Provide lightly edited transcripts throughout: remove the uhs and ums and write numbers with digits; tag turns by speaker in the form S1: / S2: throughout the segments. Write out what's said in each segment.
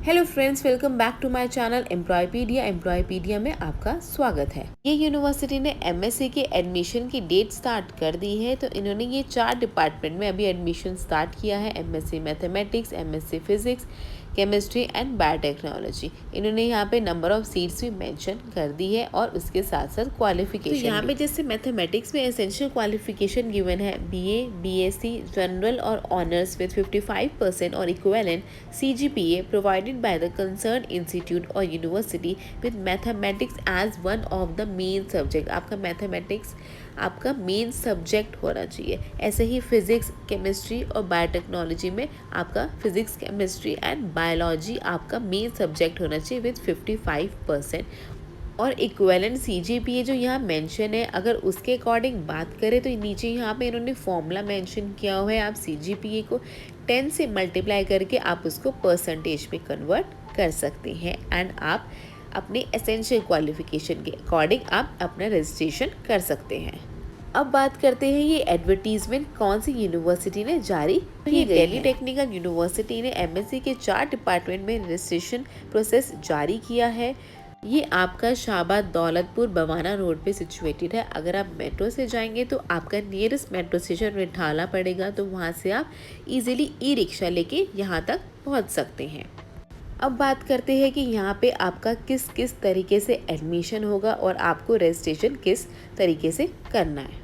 S1: Hello friends, welcome back to my channel Employpedia में आपका स्वागत है। ये यूनिवर्सिटी ने एमएससी के एडमिशन की डेट स्टार्ट कर दी है। तो इन्होंने ये 4 डिपार्टमेंट में अभी एडमिशन स्टार्ट किया है। MSc mathematics, MSc physics, chemistry and biotechnology. इन्होंने यहाँ पे नंबर ऑफ सीट्स भी मेंशन कर दी है और उसके साथ साथ क्वालिफिकेशन। तो यहाँ पे जैसे मैथमेटिक्स में एसेंशियल क्वालिफिकेशन गिवन है बीए, बीएससी, जनरल और ऑनर्स विद 55% और equivalent CGPA provided by the concerned institute or university with mathematics as one of the main subject। आपका मैथमेटिक्स आपका मेन सब्जेक्ट होना चाहिए। ऐसे ही फिजिक्स, केमिस्ट्री और बायोटेक्नोलॉजी में आपका फिजिक्स, केमिस्ट्री एंड बायोलॉजी आपका मेन सब्जेक्ट होना चाहिए विद 55%। और इक्वेलेंट CGPA जो यहाँ मेंशन है, अगर उसके अकॉर्डिंग बात करें तो नीचे यहाँ पे इन्होंने फॉर्मूला मेंशन किया हुआ है। आप CGPA को 10 से मल्टीप्लाई करके आप उसको परसेंटेज में कन्वर्ट कर सकते हैं एंड आप अपने एसेंशियल क्वालिफिकेशन के अकॉर्डिंग आप अपना रजिस्ट्रेशन कर सकते हैं। अब बात करते हैं ये एडवर्टीजमेंट कौन सी यूनिवर्सिटी ने जारी की गई है। दिल्ली टेक्निकल यूनिवर्सिटी ने MSc के 4 डिपार्टमेंट में रजिस्ट्रेशन प्रोसेस जारी किया है। ये आपका शाहबाद दौलतपुर बवाना रोड पे सिचुएटेड है। अगर आप मेट्रो से जाएंगे तो आपका नियरेस्ट मेट्रो स्टेशन रिठाला पड़ेगा, तो वहाँ से आप इजीली ई-रिक्शा लेके यहाँ तक पहुँच सकते हैं। अब बात करते हैं कि यहाँ पे आपका किस किस तरीके से एडमिशन होगा और आपको रजिस्ट्रेशन किस तरीके से करना है।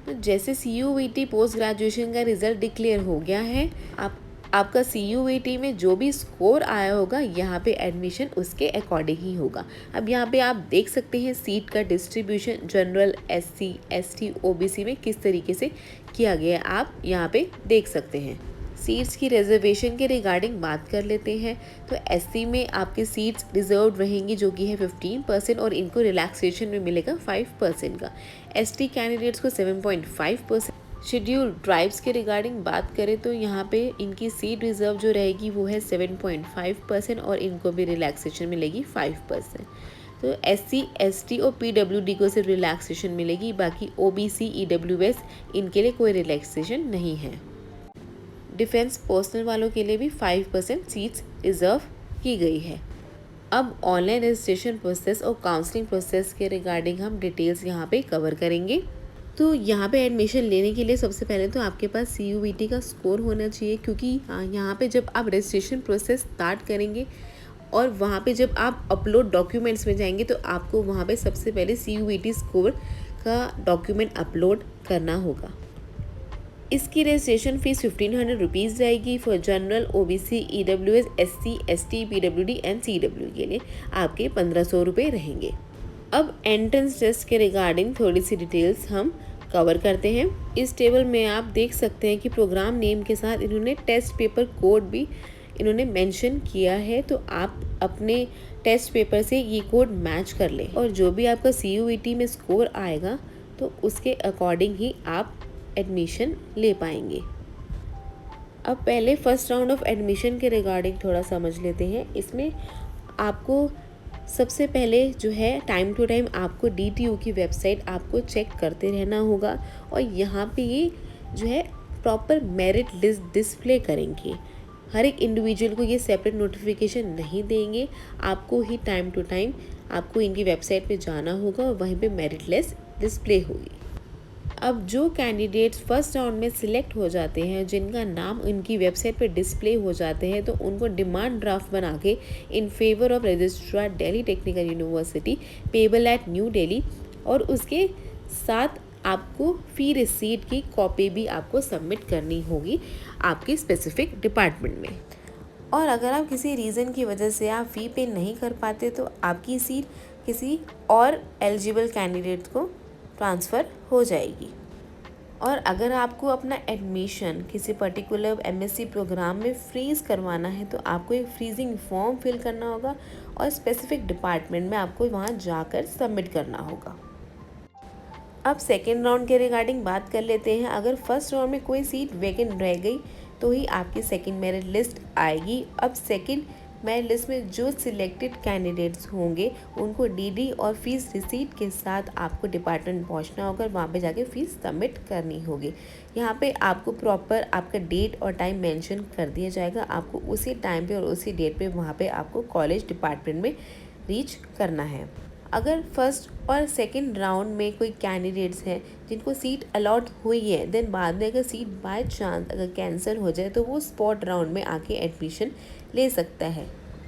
S1: तो जैसे CUET पोस्ट ग्रेजुएशन का रिजल्ट डिक्लेयर हो गया है, आपका CUET में जो भी स्कोर आया होगा यहाँ पे एडमिशन उसके अकॉर्डिंग ही होगा। अब यहाँ पे आप देख सकते हैं सीट का distribution general, SC, ST, OBC में किस तरीके से किया गया है, आप यहाँ पे देख सकते हैं। सीट्स की रिजर्वेशन के रिगार्डिंग बात कर लेते हैं तो SC में आपकी सीट्स रिजर्व रहेंगी जो कि है 15% और इनको रिलैक्सेशन में मिलेगा 5% का। ST कैंडिडेट्स को 7.5%। शेड्यूल ट्राइब्स के रिगार्डिंग बात करें तो यहाँ पे इनकी सीट रिजर्व जो रहेगी वो है 7.5% और इनको भी रिलैक्सेशन मिलेगी 5%। तो SC, ST और PWD को सिर्फ रिलैक्सेशन मिलेगी, बाकी OBC, EWS इनके लिए कोई रिलैक्सेशन नहीं है। डिफेंस पर्सनल वालों के लिए भी 5% सीट्स रिजर्व की गई है। अब ऑनलाइन रजिस्ट्रेशन प्रोसेस और काउंसलिंग प्रोसेस के रिगार्डिंग हम डिटेल्स यहाँ पे कवर करेंगे। तो यहाँ पे एडमिशन लेने के लिए सबसे पहले तो आपके पास CUET का स्कोर होना चाहिए, क्योंकि यहाँ पे जब आप रजिस्ट्रेशन प्रोसेस स्टार्ट करेंगे और वहाँ पे जब आप अपलोड डॉक्यूमेंट्स में जाएंगे तो आपको वहाँ पे सबसे पहले CUET स्कोर का डॉक्यूमेंट अपलोड करना होगा। इसकी रजिस्ट्रेशन फ़ीस 1500 रुपीज़ रहेगी for general, OBC, EWS, SC, ST, PWD and CW के लिए आपके 1500 रुपये रहेंगे। अब एंट्रेंस टेस्ट के रिगार्डिंग थोड़ी सी डिटेल्स हम कवर करते हैं। इस टेबल में आप देख सकते हैं कि प्रोग्राम नेम के साथ इन्होंने टेस्ट पेपर कोड भी इन्होंने मेंशन किया है, तो आप अपने टेस्ट पेपर से ये कोड मैच कर लें और जो भी आपका CUET में स्कोर आएगा तो उसके अकॉर्डिंग ही आप एडमिशन ले पाएंगे। अब पहले फर्स्ट राउंड ऑफ एडमिशन के रिगार्डिंग थोड़ा समझ लेते हैं। इसमें आपको सबसे पहले जो है टाइम टू टाइम आपको DTU की वेबसाइट आपको चेक करते रहना होगा और यहाँ पे ये जो है प्रॉपर मेरिट लिस्ट डिस्प्ले करेंगे। हर एक इंडिविजुअल को ये सेपरेट नोटिफिकेशन नहीं देंगे, आपको ही टाइम टू टाइम आपको इनकी वेबसाइट पे जाना होगा और वहीं पे मेरिट लिस्ट डिस्प्ले होगी। अब जो कैंडिडेट्स फर्स्ट राउंड में सिलेक्ट हो जाते हैं, जिनका नाम उनकी वेबसाइट पे डिस्प्ले हो जाते हैं, तो उनको डिमांड ड्राफ्ट बना के in favour of registrar Delhi technical university payable eight new Delhi और उसके साथ आपको फ़ी रिसीट की कॉपी भी आपको सबमिट करनी होगी आपके स्पेसिफिक डिपार्टमेंट में। और अगर आप किसी रीज़न की वजह से आप फ़ी पे नहीं कर पाते तो आपकी सीट किसी और एलिजिबल कैंडिडेट को ट्रांसफ़र हो जाएगी। और अगर आपको अपना एडमिशन किसी पर्टिकुलर MSc प्रोग्राम में फ्रीज़ करवाना है तो आपको एक फ्रीजिंग फॉर्म फिल करना होगा और स्पेसिफिक डिपार्टमेंट में आपको वहाँ जाकर सबमिट करना होगा। अब सेकेंड राउंड के रिगार्डिंग बात कर लेते हैं। अगर फर्स्ट राउंड में कोई सीट वैकेंट रह गई तो ही आपकी सेकेंड मेरिट लिस्ट आएगी। अब सेकेंड मेरिट लिस्ट में जो सिलेक्टेड कैंडिडेट्स होंगे उनको डीडी और फीस रिसीट के साथ आपको डिपार्टमेंट पहुंचना होगा, वहाँ पे जाके फ़ीस सबमिट करनी होगी। यहाँ पे आपको प्रॉपर आपका डेट और टाइम मेंशन कर दिया जाएगा। आपको उसी टाइम पे और उसी डेट पे वहाँ पे आपको कॉलेज डिपार्टमेंट में रीच करना है। अगर फर्स्ट और सेकंड राउंड में कोई कैंडिडेट्स हैं जिनको सीट अलॉट हुई है, देन बाद में अगर सीट बाय चांस अगर कैंसिल हो जाए तो वो स्पॉट राउंड में आके एडमिशन ले सकता है।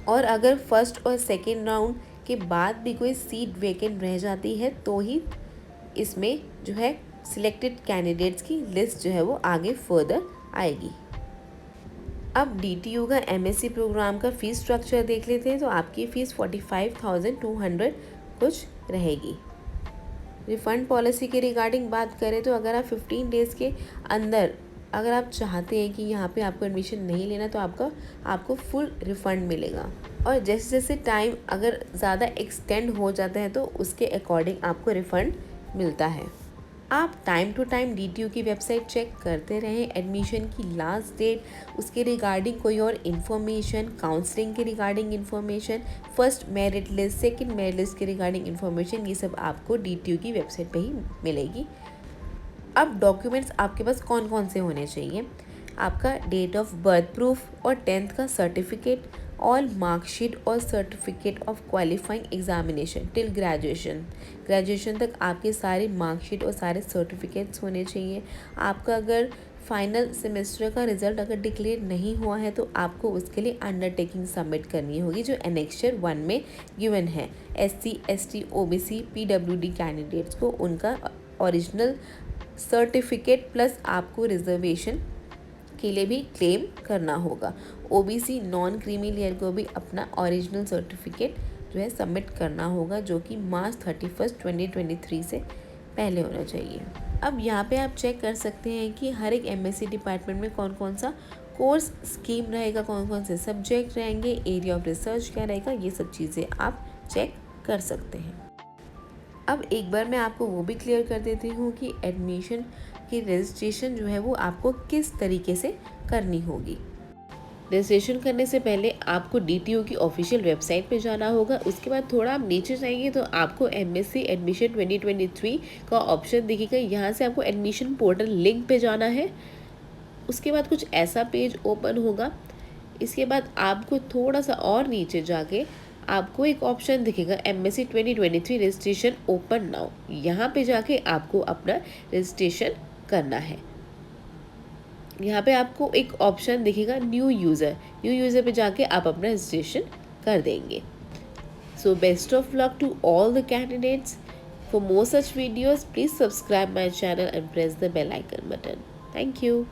S1: और अगर फर्स्ट और सेकंड राउंड के बाद भी कोई सीट वेकेंट रह जाती है तो ही इसमें जो है सिलेक्टेड कैंडिडेट्स की लिस्ट जो है वो आगे फर्दर आएगी। अब DTU का MSc प्रोग्राम का फ़ीस स्ट्रक्चर देख लेते हैं। तो आपकी फ़ीस 45,200 कुछ रहेगी। रिफ़ंड पॉलिसी के रिगार्डिंग बात करें तो अगर आप 15 डेज़ के अंदर अगर आप चाहते हैं कि यहाँ पे आपको एडमिशन नहीं लेना तो आपको फुल रिफ़ंड मिलेगा। और जैसे जैसे टाइम अगर ज़्यादा एक्सटेंड हो जाता है तो उसके अकॉर्डिंग आपको रिफ़ंड मिलता है। आप टाइम टू टाइम DTU की वेबसाइट चेक करते रहें। एडमिशन की लास्ट डेट, उसके रिगार्डिंग कोई और इन्फॉर्मेशन, काउंसलिंग के regarding information, first merit list, second merit list के रिगार्डिंग इन्फॉर्मेशन, ये सब आपको DTU की वेबसाइट पे ही मिलेगी। अब डॉक्यूमेंट्स आपके पास कौन कौन से होने चाहिए? आपका डेट ऑफ बर्थ प्रूफ और 10th का सर्टिफिकेट, ऑल मार्कशीट और certificate of qualifying examination till graduation तक आपके सारे मार्कशीट और सारे सर्टिफिकेट्स होने चाहिए। आपका अगर फाइनल सेमेस्टर का रिजल्ट अगर डिक्लेयर नहीं हुआ है तो आपको उसके लिए अंडरटेकिंग सबमिट करनी होगी जो एनेक्चर 1 में गिवन है। SC ST OBC PWD candidates को उनका ओरिजिनल सर्टिफिकेट प्लस आपको रिजर्वेशन के लिए भी क्लेम करना होगा। OBC नॉन क्रीमी लेयर को भी अपना ओरिजिनल सर्टिफिकेट जो है सबमिट करना होगा जो कि मार्च 31, 2023 से पहले होना चाहिए। अब यहाँ पे आप चेक कर सकते हैं कि हर एक MSc डिपार्टमेंट में कौन कौन सा कोर्स स्कीम रहेगा, कौन कौन से सब्जेक्ट रहेंगे, एरिया ऑफ रिसर्च क्या रहेगा, ये सब चीज़ें आप चेक कर सकते हैं। अब एक बार मैं आपको वो भी क्लियर कर देती हूँ कि एडमिशन की रजिस्ट्रेशन जो है वो आपको किस तरीके से करनी होगी। रजिस्ट्रेशन करने से पहले आपको DTU की ऑफिशियल वेबसाइट पे जाना होगा। उसके बाद थोड़ा आप नीचे जाएंगे तो आपको MSc एडमिशन 2023 का ऑप्शन दिखेगा। यहाँ से आपको एडमिशन पोर्टल लिंक पे जाना है। उसके बाद कुछ ऐसा पेज ओपन होगा। इसके बाद आपको थोड़ा सा और नीचे जाके आपको एक ऑप्शन दिखेगा MSc 2023 रजिस्ट्रेशन ओपन नाउ। यहाँ पे जाके आपको अपना रजिस्ट्रेशन करना है। यहाँ पे आपको एक ऑप्शन दिखेगा न्यू यूज़र पे जाके आप अपना रजिस्ट्रेशन कर देंगे। So best of luck to all the candidates. For more such videos please subscribe my channel and press the bell icon button. Thank you.